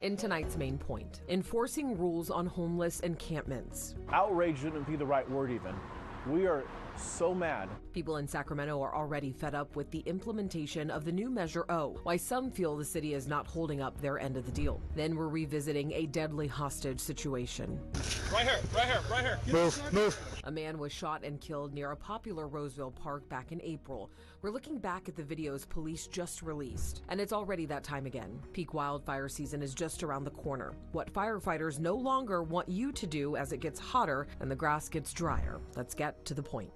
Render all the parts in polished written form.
In tonight's main point, enforcing rules on homeless encampments. Outrage wouldn't be the right word even. We are so mad. People in Sacramento are already fed up with the implementation of the new Measure O, why some feel the city is not holding up their end of the deal. Then we're revisiting a deadly hostage situation. Right here, right here, right here. Move. A man was shot and killed near a popular Roseville park back in April. We're looking back at the videos police just released, and it's already that time again. Peak wildfire season is just around the corner. What firefighters no longer want you to do as it gets hotter and the grass gets drier. Let's get to the point.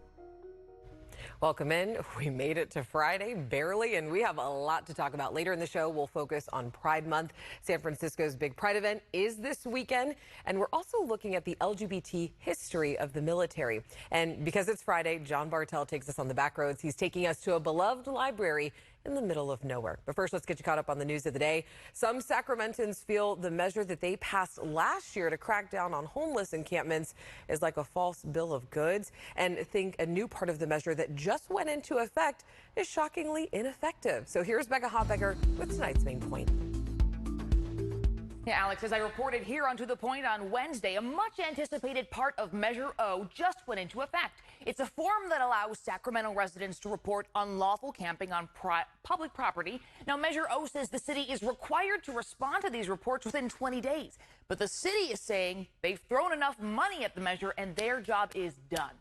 Welcome in. We made it to Friday, barely, and we have a lot to talk about. Later in the show, we'll focus on Pride Month. San Francisco's big Pride event is this weekend, and we're also looking at the LGBT history of the military. And because it's Friday, John Bartel takes us on the Backroads. He's taking us to a beloved library in the middle of nowhere. But first, let's get you caught up on the news of the day. Some Sacramentans feel the measure that they passed last year to crack down on homeless encampments is like a false bill of goods, and think a new part of the measure that just went into effect is shockingly ineffective. So here's Becca Hotbecker with tonight's main point. Yeah, Alex, as I reported here on To The Point on Wednesday, a much-anticipated part of Measure O just went into effect. It's a form that allows Sacramento residents to report unlawful camping on public property. Now, Measure O says the city is required to respond to these reports within 20 days. But the city is saying they've thrown enough money at the measure and their job is done.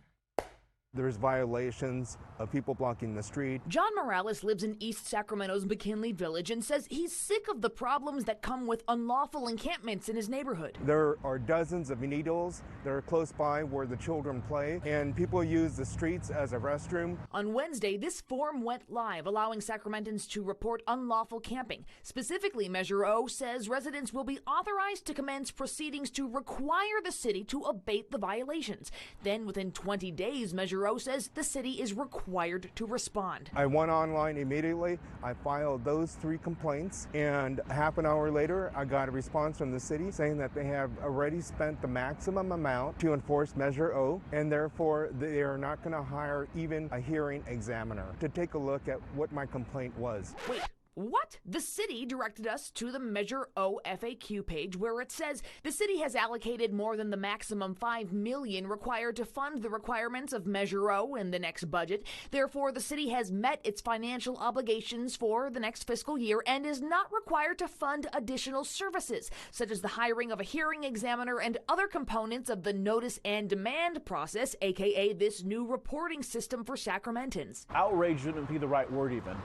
There's violations of people blocking the street. John Morales lives in East Sacramento's McKinley Village and says he's sick of the problems that come with unlawful encampments in his neighborhood. There are dozens of needles that are close by where the children play, and people use the streets as a restroom. On Wednesday, this form went live, allowing Sacramentans to report unlawful camping. Specifically, Measure O says residents will be authorized to commence proceedings to require the city to abate the violations. Then, within 20 days, Measure O says the city is required to respond. I went online immediately. I filed those 3 complaints, and half an hour later, I got a response from the city saying that they have already spent the maximum amount to enforce Measure O, and therefore they are not going to hire even a hearing examiner to take a look at what my complaint was. Wait. What? The city directed us to the Measure O FAQ page where it says the city has allocated more than the maximum $5 million required to fund the requirements of Measure O in the next budget. Therefore, the city has met its financial obligations for the next fiscal year and is not required to fund additional services, such as the hiring of a hearing examiner and other components of the notice and demand process, aka this new reporting system for Sacramentans. Outrage wouldn't be the right word even.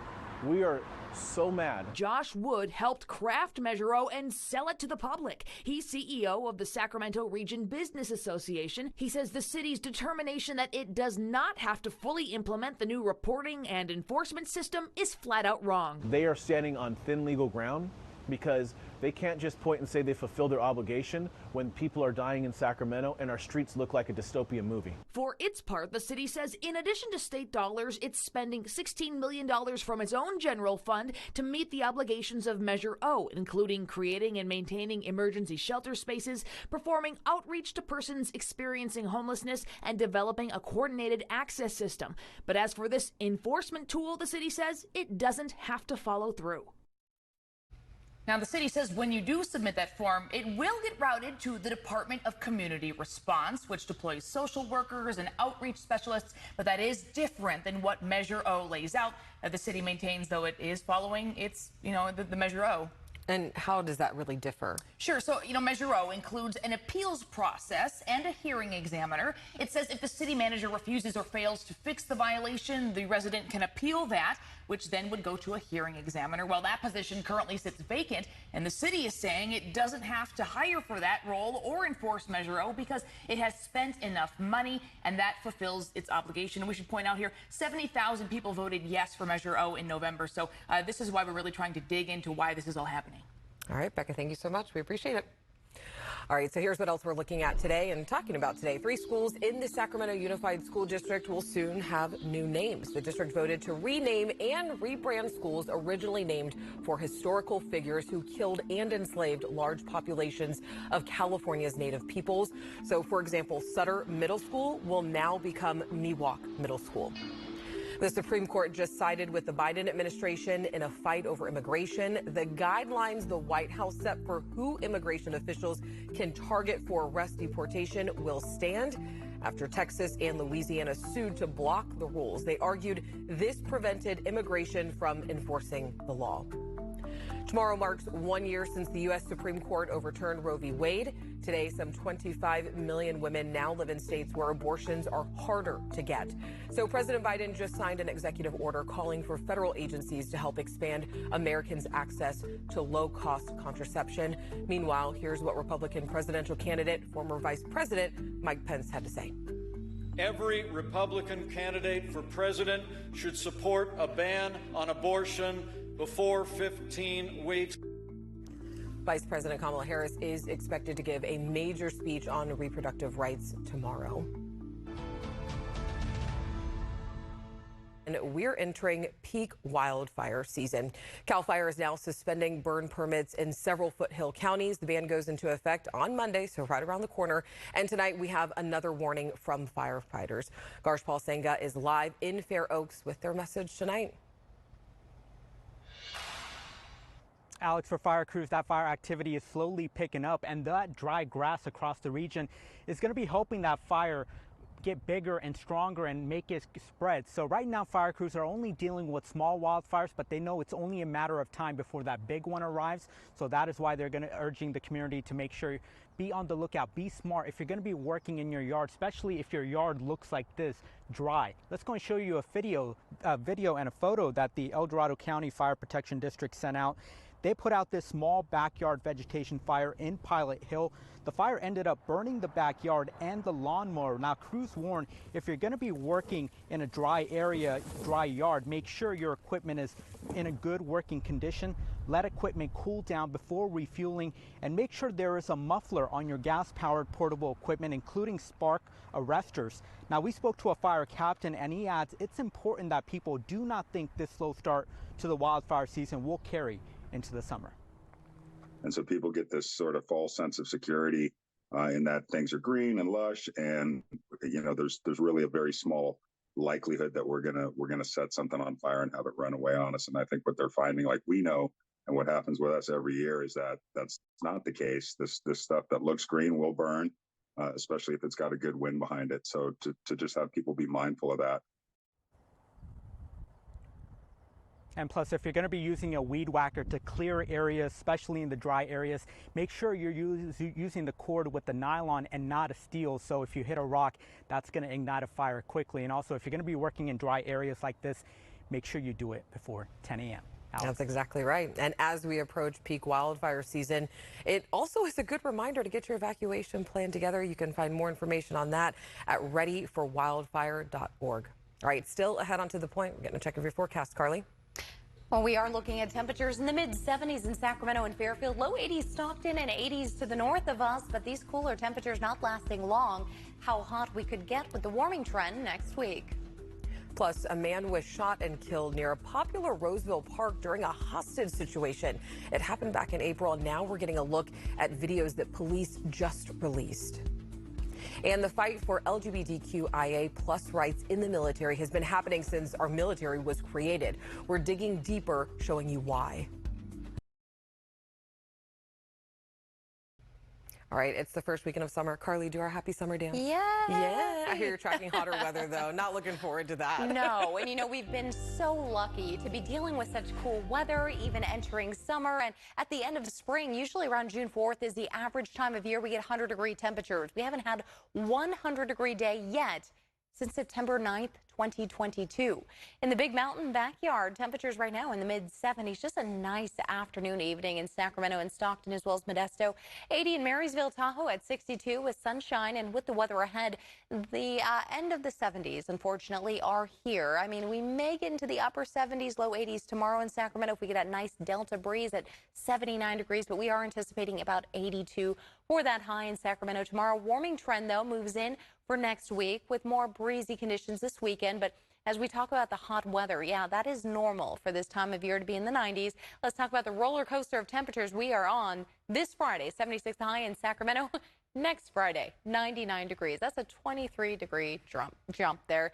We are so mad. Josh Wood helped craft Measure O and sell it to the public. He's CEO of the Sacramento Region Business Association. He says the city's determination that it does not have to fully implement the new reporting and enforcement system is flat out wrong. They are standing on thin legal ground because they can't just point and say they fulfilled their obligation when people are dying in Sacramento and our streets look like a dystopian movie. For its part, the city says in addition to state dollars, it's spending $16 million from its own general fund to meet the obligations of Measure O, including creating and maintaining emergency shelter spaces, performing outreach to persons experiencing homelessness, and developing a coordinated access system. But as for this enforcement tool, the city says it doesn't have to follow through. Now, the city says when you do submit that form, it will get routed to the Department of Community Response, which deploys social workers and outreach specialists. But that is different than what Measure O lays out. The city maintains, though, it is following its, the Measure O. And how does that really differ? Sure. So, Measure O includes an appeals process and a hearing examiner. It says if the city manager refuses or fails to fix the violation, the resident can appeal that, which then would go to a hearing examiner. Well, that position currently sits vacant, and the city is saying it doesn't have to hire for that role or enforce Measure O because it has spent enough money, and that fulfills its obligation. And we should point out here, 70,000 people voted yes for Measure O in November. So this is why we're really trying to dig into why this is all happening. All right, Becca, thank you so much. We appreciate it. All right, so here's what else we're looking at today and talking about today. 3 schools in the Sacramento Unified School District will soon have new names. The district voted to rename and rebrand schools originally named for historical figures who killed and enslaved large populations of California's native peoples. So, for example, Sutter Middle School will now become Miwok Middle School. The Supreme Court just sided with the Biden administration in a fight over immigration. The guidelines the White House set for who immigration officials can target for arrest deportation will stand after Texas and Louisiana sued to block the rules. They argued this prevented immigration from enforcing the law. Tomorrow marks 1 year since the U.S. Supreme Court overturned Roe v. Wade. Today, some 25 million women now live in states where abortions are harder to get. So President Biden just signed an executive order calling for federal agencies to help expand Americans' access to low-cost contraception. Meanwhile, here's what Republican presidential candidate, former Vice President Mike Pence had to say. Every Republican candidate for president should support a ban on abortion before 15 weeks. Vice President Kamala Harris is expected to give a major speech on reproductive rights tomorrow. And we're entering peak wildfire season. CAL FIRE is now suspending burn permits in several foothill counties. The ban goes into effect on Monday, so right around the corner. And tonight we have another warning from firefighters. Garshpal Sangha is live in Fair Oaks with their message tonight. Alex, for fire crews, that fire activity is slowly picking up, and that dry grass across the region is going to be helping that fire get bigger and stronger and make it spread. So right now, fire crews are only dealing with small wildfires, but they know it's only a matter of time before that big one arrives. So that is why they're going to urging the community to make sure be on the lookout, be smart. If you're going to be working in your yard, especially if your yard looks like this, dry. Let's go and show you a video and a photo that the El Dorado County Fire Protection District sent out. They put out this small backyard vegetation fire in Pilot Hill. The fire ended up burning the backyard and the lawnmower. Now, crews warn, if you're going to be working in a dry area, dry yard, make sure your equipment is in a good working condition. Let equipment cool down before refueling, and make sure there is a muffler on your gas-powered portable equipment, including spark arresters. Now, we spoke to a fire captain, and he adds it's important that people do not think this slow start to the wildfire season will carry into the summer. And so people get this sort of false sense of security in that things are green and lush, and there's really a very small likelihood that we're gonna set something on fire and have it run away on us. And I think what they're finding, like we know, and what happens with us every year, is that that's not the case. This stuff that looks green will burn, especially if it's got a good wind behind it. So to just have people be mindful of that. And plus, if you're going to be using a weed whacker to clear areas, especially in the dry areas, make sure you're using the cord with the nylon and not a steel. So if you hit a rock, that's going to ignite a fire quickly. And also, if you're going to be working in dry areas like this, make sure you do it before 10 a.m. That's exactly right. And as we approach peak wildfire season, it also is a good reminder to get your evacuation plan together. You can find more information on that at readyforwildfire.org. All right, still ahead onto the point. We're getting a check of your forecast, Carly. Well, we are looking at temperatures in the mid-70s in Sacramento and Fairfield, low 80s Stockton, and 80s to the north of us, but these cooler temperatures not lasting long. How hot we could get with the warming trend next week. Plus, a man was shot and killed near a popular Roseville park during a hostage situation. It happened back in April, and now we're getting a look at videos that police just released. And the fight for LGBTQIA plus rights in the military has been happening since our military was created. We're digging deeper, showing you why. All right, it's the first weekend of summer. Carly, do our happy summer dance. Yeah. Yeah. I hear you're tracking hotter weather, though. Not looking forward to that. No, and we've been so lucky to be dealing with such cool weather, even entering summer. And at the end of the spring, usually around June 4th is the average time of year we get 100-degree temperatures. We haven't had 100-degree day yet since September 9th, 2022. In the Big Mountain backyard, temperatures right now in the mid-70s. Just a nice afternoon, evening in Sacramento and Stockton, as well as Modesto. 80 in Marysville, Tahoe at 62 with sunshine, and with the weather ahead, the end of the 70s, unfortunately, are here. I mean, we may get into the upper 70s, low 80s tomorrow in Sacramento if we get that nice delta breeze at 79 degrees, but we are anticipating about 82 for that high in Sacramento tomorrow. Warming trend, though, moves in for next week with more breezy conditions this weekend. But as we talk about the hot weather, yeah, that is normal for this time of year to be in the 90s. Let's talk about the roller coaster of temperatures we are on this Friday. 76 high in Sacramento. Next Friday, 99 degrees. That's a 23-degree jump there.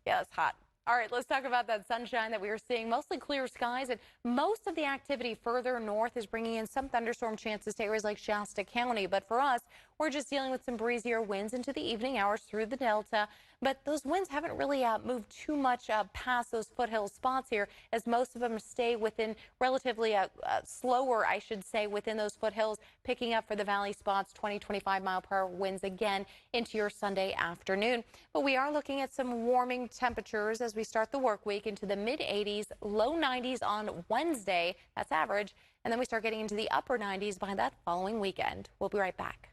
Yeah, it's hot. All right, let's talk about that sunshine that we are seeing. Mostly clear skies, and most of the activity further north is bringing in some thunderstorm chances to areas like Shasta County. But for us, we're just dealing with some breezier winds into the evening hours through the Delta. But those winds haven't really moved too much past those foothill spots here, as most of them stay within relatively slower, I should say, within those foothills, picking up for the valley spots, 20-25 mile per hour winds again into your Sunday afternoon. But we are looking at some warming temperatures as we start the work week into the mid 80s, low 90s on Wednesday. That's average. And then we start getting into the upper 90s by that following weekend. We'll be right back.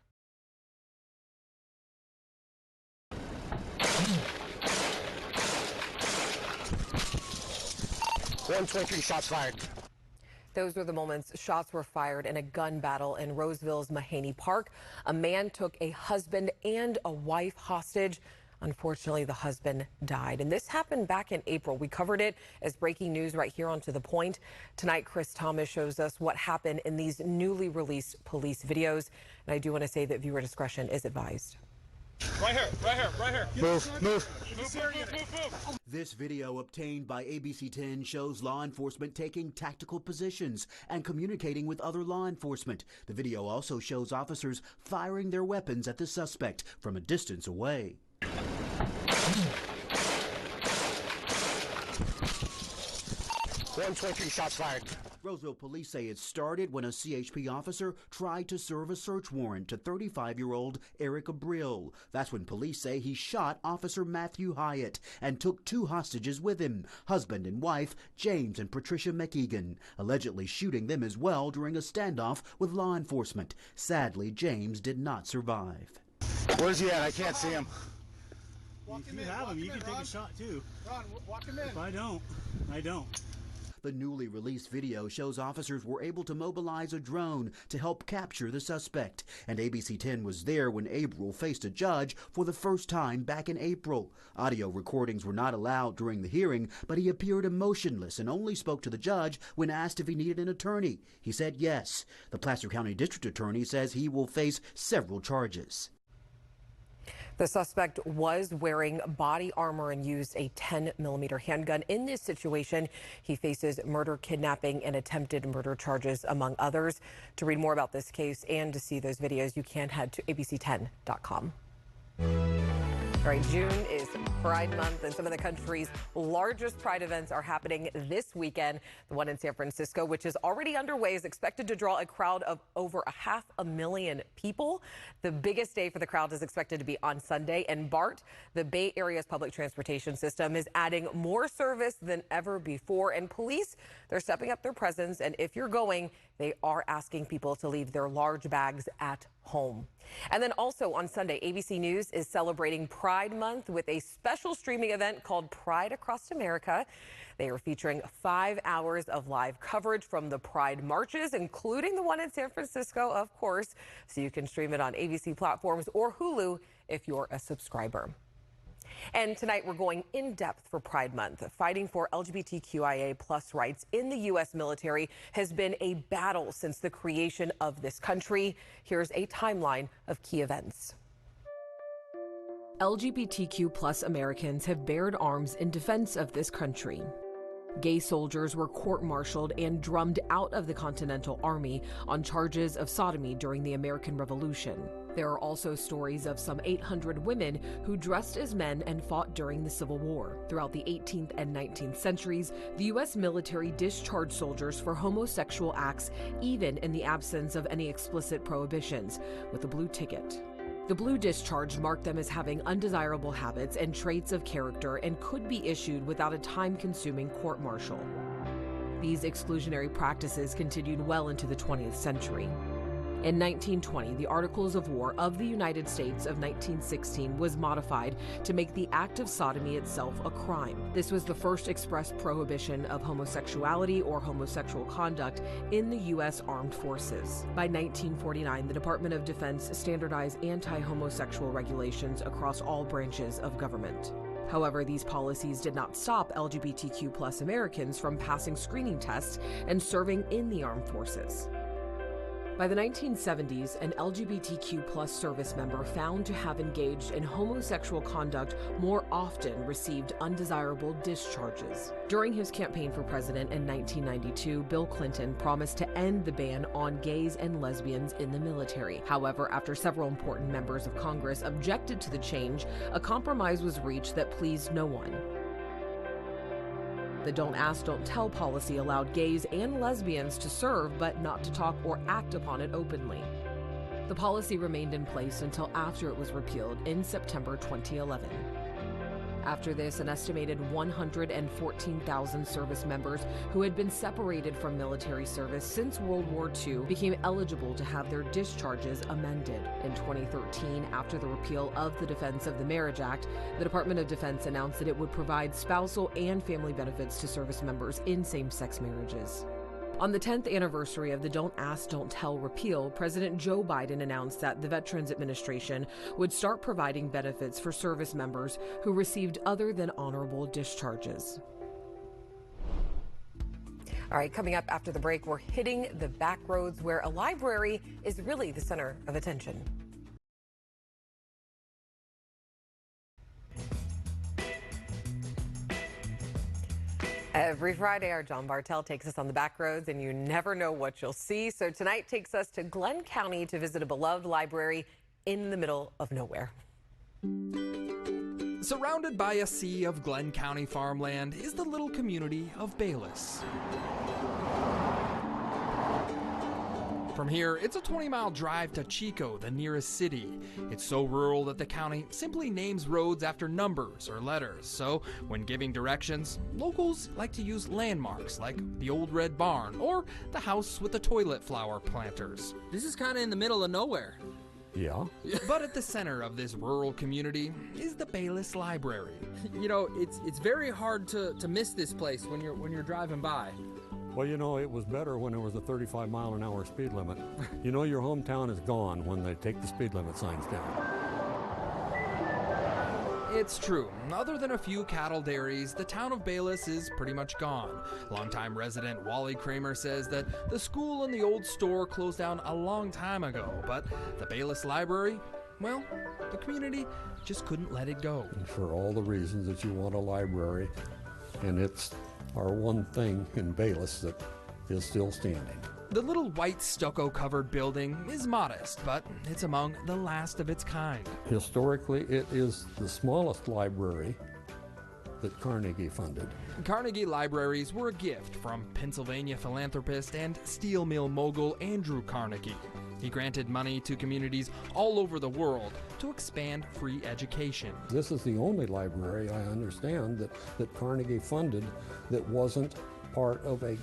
123 shots fired. Those were the moments shots were fired in a gun battle in Roseville's Mahaney Park. A man took a husband and a wife hostage. Unfortunately, the husband died. And this happened back in April. We covered it as breaking news right here on To The Point. Tonight, Chris Thomas shows us what happened in these newly released police videos. And I do want to say that viewer discretion is advised. Right here, right here, right here. Move. This video obtained by ABC 10 shows law enforcement taking tactical positions and communicating with other law enforcement. The video also shows officers firing their weapons at the suspect from a distance away. 123 shots fired. Roseville police say it started when a CHP officer tried to serve a search warrant to 35-year-old Eric Abril. That's when police say he shot Officer Matthew Hyatt and took two hostages with him, husband and wife James and Patricia McEgan, allegedly shooting them as well during a standoff with law enforcement. Sadly, James did not survive. Where's he at? I can't see him. If you have him, you can take a shot too. Ron, walk him in. If I don't, I don't. The newly released video shows officers were able to mobilize a drone to help capture the suspect. And ABC 10 was there when Abril faced a judge for the first time back in April. Audio recordings were not allowed during the hearing, but he appeared emotionless and only spoke to the judge when asked if he needed an attorney. He said yes. The Placer County District Attorney says he will face several charges. The suspect was wearing body armor and used a 10mm handgun. In this situation, he faces murder, kidnapping, and attempted murder charges, among others. To read more about this case and to see those videos, you can head to abc10.com. All right, June is Pride Month, and some of the country's largest Pride events are happening this weekend. The one in San Francisco, which is already underway, is expected to draw a crowd of over 500,000 people. The biggest day for the crowd is expected to be on Sunday, and BART, the Bay Area's public transportation system, is adding more service than ever before. And police, they're stepping up their presence, and if you're going, they are asking people to leave their large bags at home. And then also on Sunday, ABC News is celebrating Pride Month with a special streaming event called Pride Across America. They are featuring 5 hours of live coverage from the Pride marches, including the one in San Francisco, of course. So you can stream it on ABC platforms or Hulu if you're a subscriber. And tonight we're going in depth for Pride Month. Fighting for LGBTQIA+ rights in the U.S. military has been a battle since the creation of this country. Here's a timeline of key events. LGBTQ+ Americans have bared arms in defense of this country. Gay soldiers were court-martialed and drummed out of the Continental Army on charges of sodomy during the American Revolution. There are also stories of some 800 women who dressed as men and fought during the Civil War. Throughout the 18th and 19th centuries, the U.S. military discharged soldiers for homosexual acts, even in the absence of any explicit prohibitions, with a blue ticket. The blue discharge marked them as having undesirable habits and traits of character and could be issued without a time-consuming court-martial. These exclusionary practices continued well into the 20th century. In 1920, the Articles of War of the United States of 1916 was modified to make the act of sodomy itself a crime. This was the first express prohibition of homosexuality or homosexual conduct in the U.S. Armed Forces. By 1949, the Department of Defense standardized anti-homosexual regulations across all branches of government. However, these policies did not stop LGBTQ+ Americans from passing screening tests and serving in the armed forces. By the 1970s, an LGBTQ+ service member found to have engaged in homosexual conduct more often received undesirable discharges. During his campaign for president in 1992, Bill Clinton promised to end the ban on gays and lesbians in the military. However, after several important members of Congress objected to the change, a compromise was reached that pleased no one. The Don't Ask, Don't Tell policy allowed gays and lesbians to serve, but not to talk or act upon it openly. The policy remained in place until after it was repealed in September 2011. After this, an estimated 114,000 service members who had been separated from military service since World War II became eligible to have their discharges amended. In 2013, after the repeal of the Defense of the Marriage Act, the Department of Defense announced that it would provide spousal and family benefits to service members in same-sex marriages. On the 10th anniversary of the Don't Ask, Don't Tell repeal, President Joe Biden announced that the Veterans Administration would start providing benefits for service members who received other than honorable discharges. All right, coming up after the break, we're hitting the back roads where a library is really the center of attention. Every Friday, our John Bartel takes us on the back roads, and you never know what you'll see. So tonight takes us to Glenn County to visit a beloved library in the middle of nowhere. Surrounded by a sea of Glenn County farmland is the little community of Bayless. From here, it's a 20-mile drive to Chico, the nearest city. It's so rural that the county simply names roads after numbers or letters. So when giving directions, locals like to use landmarks like the old red barn or the house with the toilet flower planters. This is kind of in the middle of nowhere. Yeah. But at the center of this rural community is the Bayless Library. You know, it's very hard to miss this place when you're driving by. Well, you know, it was better when there was a 35-mile-an-hour speed limit. You know your hometown is gone when they take the speed limit signs down. It's true. Other than a few cattle dairies, the town of Bayless is pretty much gone. Longtime resident Wally Kramer says that the school and the old store closed down a long time ago, but the Bayless Library, well, the community just couldn't let it go. And for all the reasons that you want a library, and it's our one thing in Bayless that is still standing. The little white stucco-covered building is modest, but it's among the last of its kind. Historically, it is the smallest library that Carnegie funded. Carnegie libraries were a gift from Pennsylvania philanthropist and steel mill mogul Andrew Carnegie. He granted money to communities all over the world to expand free education. This is the only library I understand that Carnegie funded that wasn't part of a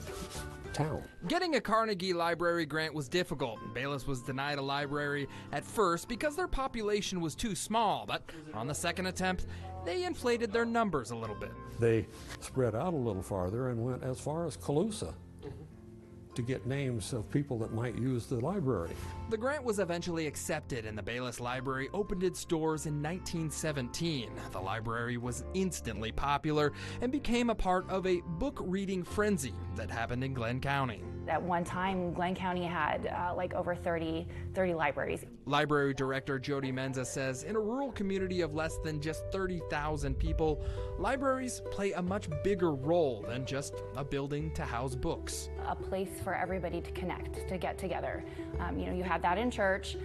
town. Getting a Carnegie Library grant was difficult. Bayless was denied a library at first because their population was too small, but on the second attempt, they inflated their numbers a little bit. They spread out a little farther and went as far as Colusa to get names of people that might use the library. The grant was eventually accepted and the Bayless Library opened its doors in 1917. The library was instantly popular and became a part of a book reading frenzy that happened in Glenn County. At one time, Glenn County had like over 30 libraries. Library Director Jody Menza says in a rural community of less than just 30,000 people, libraries play a much bigger role than just a building to house books. A place for everybody to connect, to get together. You have that in church,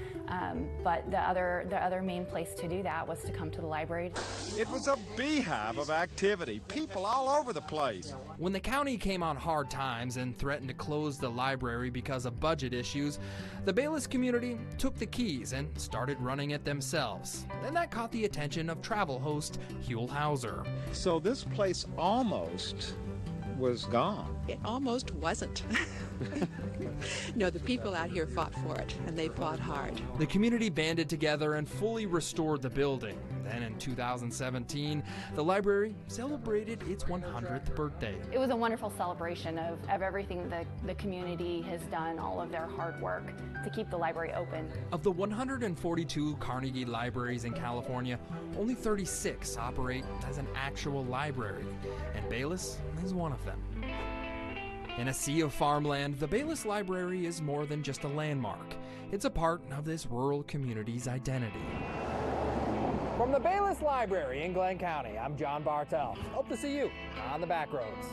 but the other main place to do that was to come to the library. It was a beehive of activity, people all over the place. When the county came on hard times and threatened to close the library because of budget issues, the Bayless community took the keys and started running it themselves. And that caught the attention of travel host Huell Hauser. So this place almost was gone. It almost wasn't. No, the people out here fought for it, and they fought hard. The community banded together and fully restored the building. Then in 2017, the library celebrated its 100th birthday. It was a wonderful celebration of everything that the community has done, all of their hard work to keep the library open. Of the 142 Carnegie libraries in California, only 36 operate as an actual library, and Bayless is one of them. In a sea of farmland, the Bayless Library is more than just a landmark. It's a part of this rural community's identity. From the Bayless Library in Glenn County, I'm John Bartel. Hope to see you on the Backroads.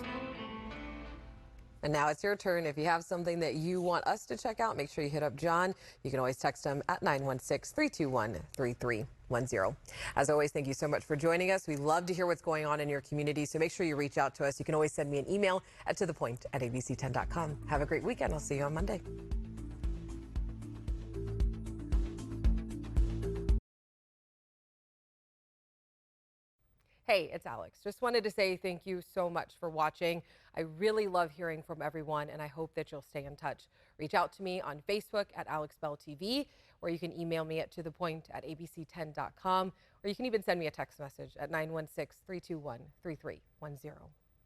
And now it's your turn. If you have something that you want us to check out, make sure you hit up John. You can always text him at 916-321-3310. As always, thank you so much for joining us. We love to hear what's going on in your community, so make sure you reach out to us. You can always send me an email at tothepoint@abc10.com. Have a great weekend. I'll see you on Monday. Hey, it's Alex. Just wanted to say thank you so much for watching. I really love hearing from everyone, and I hope that you'll stay in touch. Reach out to me on Facebook at AlexBellTV, or you can email me at tothepoint@abc10.com, or you can even send me a text message at 916-321-3310.